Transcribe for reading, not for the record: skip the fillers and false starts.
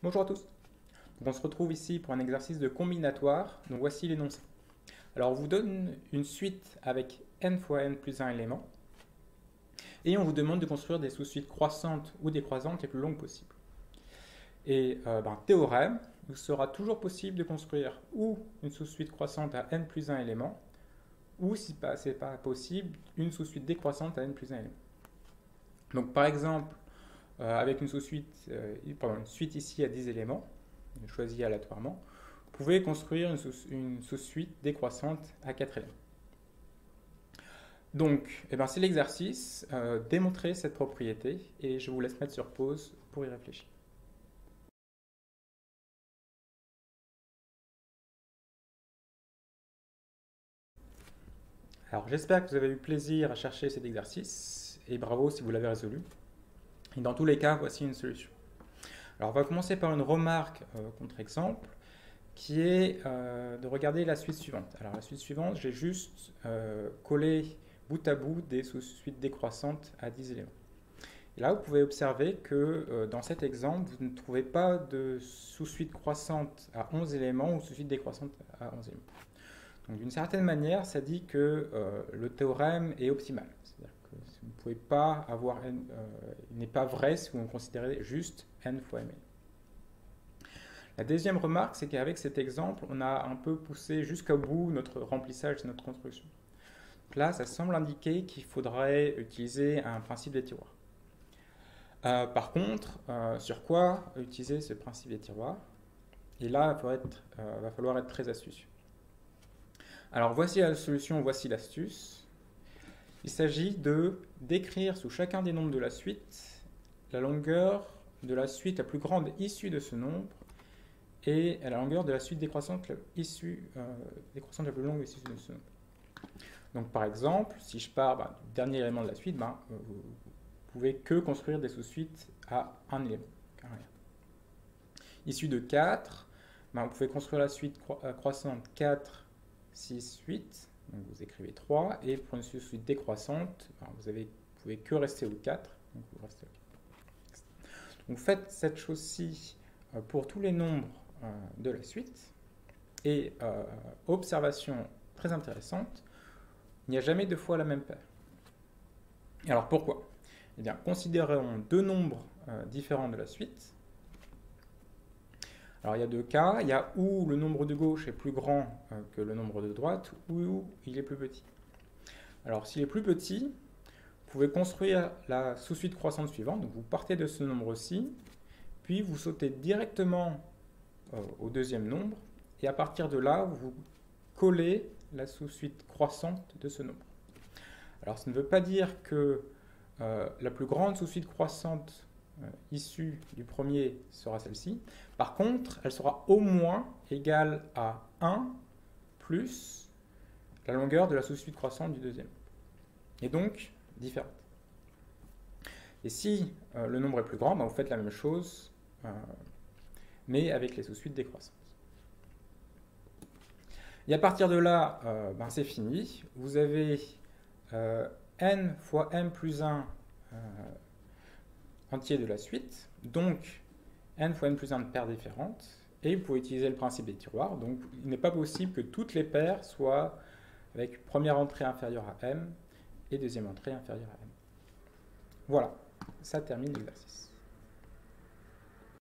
Bonjour à tous. Donc on se retrouve ici pour un exercice de combinatoire. Donc voici l'énoncé. Alors on vous donne une suite avec n fois n plus 1 éléments et on vous demande de construire des sous-suites croissantes ou décroissantes les plus longues possibles. Et théorème, il sera toujours possible de construire ou une sous-suite croissante à n plus 1 élément ou si ce n'est pas possible, une sous-suite décroissante à n plus 1 élément. Donc par exemple, avec une sous-suite, une suite ici à 10 éléments, choisie aléatoirement, vous pouvez construire une sous-suite décroissante à 4 éléments. Donc, c'est l'exercice, démontrer cette propriété, et je vous laisse mettre sur pause pour y réfléchir. Alors, j'espère que vous avez eu plaisir à chercher cet exercice, et bravo si vous l'avez résolu. Et dans tous les cas, voici une solution. Alors, on va commencer par une remarque contre-exemple, qui est de regarder la suite suivante. Alors, la suite suivante, j'ai juste collé bout à bout des sous-suites décroissantes à 10 éléments. Et là, vous pouvez observer que dans cet exemple, vous ne trouvez pas de sous-suite croissante à 11 éléments ou sous-suite décroissante à 11 éléments. Donc, d'une certaine manière, ça dit que le théorème est optimal. C'est-à-dire que vous ne pouvez pas avoir n, il n'est pas vrai si vous considérez juste n fois m. La deuxième remarque, c'est qu'avec cet exemple, on a un peu poussé jusqu'au bout notre remplissage de notre construction. Donc là, ça semble indiquer qu'il faudrait utiliser un principe des tiroirs. Par contre, sur quoi utiliser ce principe des tiroirs? Et là, il va falloir être très astucieux. Alors, voici la solution, voici l'astuce. Il s'agit de décrire sous chacun des nombres de la suite la longueur de la suite la plus grande issue de ce nombre et la longueur de la suite décroissante la plus longue issue de ce nombre. Donc par exemple, si je pars du dernier élément de la suite, vous ne pouvez que construire des sous-suites à un élément. Issu de 4, vous pouvez construire la suite croissante 4, 6, 8. Donc vous écrivez 3. Et pour une sous-suite décroissante, vous pouvez que rester au 4. Donc vous restez au 4. Donc faites cette chose-ci pour tous les nombres de la suite. Et observation très intéressante, il n'y a jamais deux fois la même paire. Alors pourquoi? Eh bien, considérons deux nombres différents de la suite. Alors il y a deux cas, il y a où le nombre de gauche est plus grand que le nombre de droite, ou où il est plus petit. Alors s'il est plus petit, vous pouvez construire la sous-suite croissante suivante. Donc vous partez de ce nombre-ci, puis vous sautez directement au deuxième nombre, et à partir de là, vous collez la sous-suite croissante de ce nombre. Alors ça ne veut pas dire que la plus grande sous-suite croissante issue du premier sera celle-ci. Par contre, elle sera au moins égale à 1 plus la longueur de la sous-suite croissante du deuxième. Et donc, différente. Et si le nombre est plus grand, vous faites la même chose, mais avec les sous-suites décroissantes. Et à partir de là, c'est fini. Vous avez n fois m plus 1 entier de la suite, donc n fois n plus 1 de paires différentes, et vous pouvez utiliser le principe des tiroirs. Donc il n'est pas possible que toutes les paires soient avec première entrée inférieure à m et deuxième entrée inférieure à m. Voilà, ça termine l'exercice.